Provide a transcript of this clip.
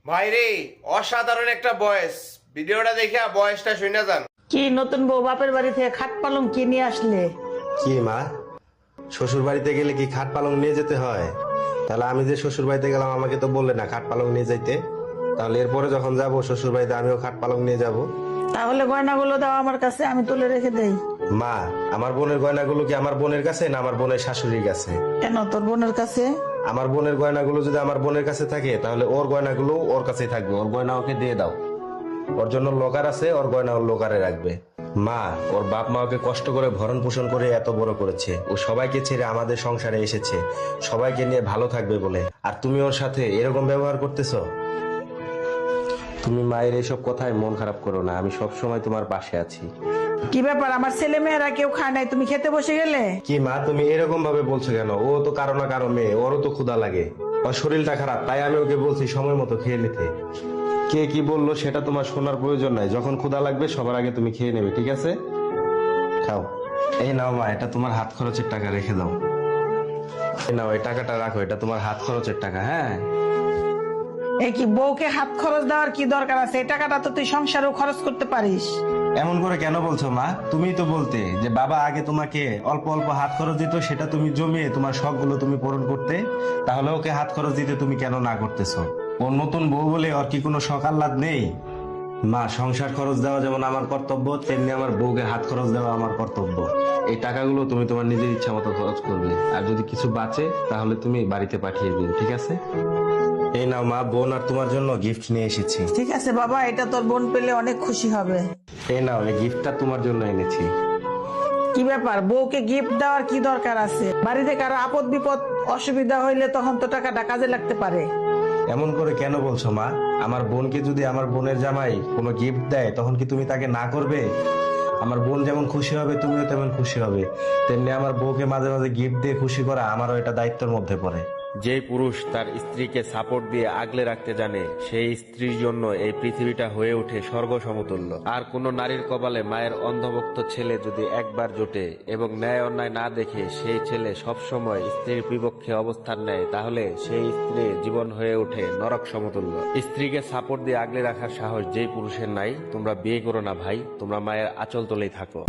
ভাইরে, অসাধারণ একটা বয়স। ভিডিওটা দেখে বয়সটা শুনে যান। কি নতুন বউ বাপের বাড়ি থেকে খাট পালং কি নিয়ে আসলে? কি মা, শ্বশুর বাড়িতে গেলে কি খাট পালং নিয়ে যেতে হয়? তাহলে আমি যে শ্বশুর বাড়িতে গেলাম আমাকে তো বললে না খাট পালং নিয়ে যাইতে। তাহলে এরপরে যখন যাব শ্বশুর বাড়িতে আমিও খাট পালং নিয়ে যাব। তাহলে গয়নাগুলো দাও আমার কাছে, আমি তুলে রেখে দেই। মা, আমার বোনের গয়নাগুলো কি আমার বোনের কাছে না আমার বোনের শাশুড়ির কাছে? কেন তোর বোনের কাছে? আমার বোনের গয়নাগুলো যদি আমার বোনের কাছে থাকে তাহলে ওর গয়নাগুলো ওর কাছেই থাকবে। ওর গয়না ওকে দিয়ে দাও। ওর জন্য লোকার আছে, ওর গয়না ওর লোকারে রাখবে। মা, ওর বাপ মা ওকে কষ্ট করে ভরণ পোষণ করে এত বড় করেছে। ও সবাইকে ছেড়ে আমাদের সংসারে এসেছে সবাইকে নিয়ে ভালো থাকবে বলে, আর তুমি ওর সাথে এরকম ব্যবহার করতেছো। তুমি মায়ের এইসব কথায় মন খারাপ করো না, আমি সব সময় তোমার পাশে আছি। কি ব্যাপার, আমার ছেলে মেয়েরা কেউ খায় নাই, তুমি খেতে বসে গেলে? কি মা, তুমি এরকম ভাবে বলছো কেন? ও তো কারো না কারো মেয়ে, ওরও তো ক্ষুধা লাগে। ওর শরীরটা খারাপ, তাই আমি ওকে বলছি সময় মতো খেয়ে নিতে। কে কি বললো সেটা তোমার শোনার প্রয়োজন নাই। যখন ক্ষুধা লাগবে সবার আগে তুমি খেয়ে নেবে, ঠিক আছে? খাও। এই নাও মা, এটা তোমার হাত খরচের টাকা, রেখে দাও। এই নাও, এই টাকাটা রাখো, এটা তোমার হাত খরচের টাকা। হ্যাঁ, এই কি বউকে হাত খরচ দেওয়ার কি দরকার আছে? এই টাকাটা তো তুই সংসারেও খরচ করতে পারিস। এমন করে কেন বলছো মা? তুমিই তো বলতে যে বাবা আগে তোমাকে অল্প অল্প হাত খরচ দিত, সেটা তুমি জমিয়ে তোমার শখগুলো তুমি পূরণ করতে। তাহলে ওকে হাত খরচ দিতে তুমি কেন না করতেছো? ওর নতুন বউ বলে ওর কি কোনো শখ আহ্লাদ নেই? মা, সংসার খরচ দেওয়া যেমন আমার কর্তব্য, তেমনি আমার বউকে হাত খরচ দেওয়া আমার কর্তব্য। এই টাকাগুলো তুমি তোমার নিজের ইচ্ছা মতো খরচ করবে, আর যদি কিছু বাঁচে তাহলে তুমি বাড়িতে পাঠিয়ে দিন, ঠিক আছে? এই নাও মা, বোন আর তোমার জন্য গিফট নিয়ে এসেছি। ঠিক আছে বাবা, এটা তোর বোন পেলে অনেক খুশি হবে। এই নাও, এই গিফটটা তোমার জন্য এনেছি। কি ব্যাপার, বউকে গিফট দেওয়ার কি দরকার আছে? বাড়িতে কারো আপদ বিপদ অসুবিধা হইলে তখন তো টাকাটা কাজে লাগতে পারে। এমন করে কেন বলছো মা? আমার বোনকে যদি আমার বোনের জামাই কোনো গিফট দেয় তখন কি তুমি তাকে না করবে? আমার বোন যেমন খুশি হবে তুমিও তেমন খুশি হবে। তেমনি আমার বউকে মাঝে মাঝে গিফট দিয়ে খুশি করা আমারও এটা দায়িত্বের মধ্যে পড়ে। যে পুরুষ তার স্ত্রীকে সাপোর্ট দিয়ে আগলে রাখতে জানে, সেই স্ত্রীর জন্য এই পৃথিবীটা হয়ে ওঠে স্বর্গ সমতুল্য। আর কোন নারীর কপালে মায়ের অন্ধভক্ত ছেলে যদি একবার জোটে এবং ন্যায় অন্যায় না দেখে সেই ছেলে সবসময় স্ত্রীর বিপক্ষে অবস্থান নেয়, তাহলে সেই স্ত্রী জীবন হয়ে ওঠে নরক সমতুল্য। স্ত্রীকে সাপোর্ট দিয়ে আগলে রাখার সাহস যেই পুরুষের নাই, তোমরা বিয়ে করো না ভাই, তোমরা মায়ের আঁচল তলেই থাকো।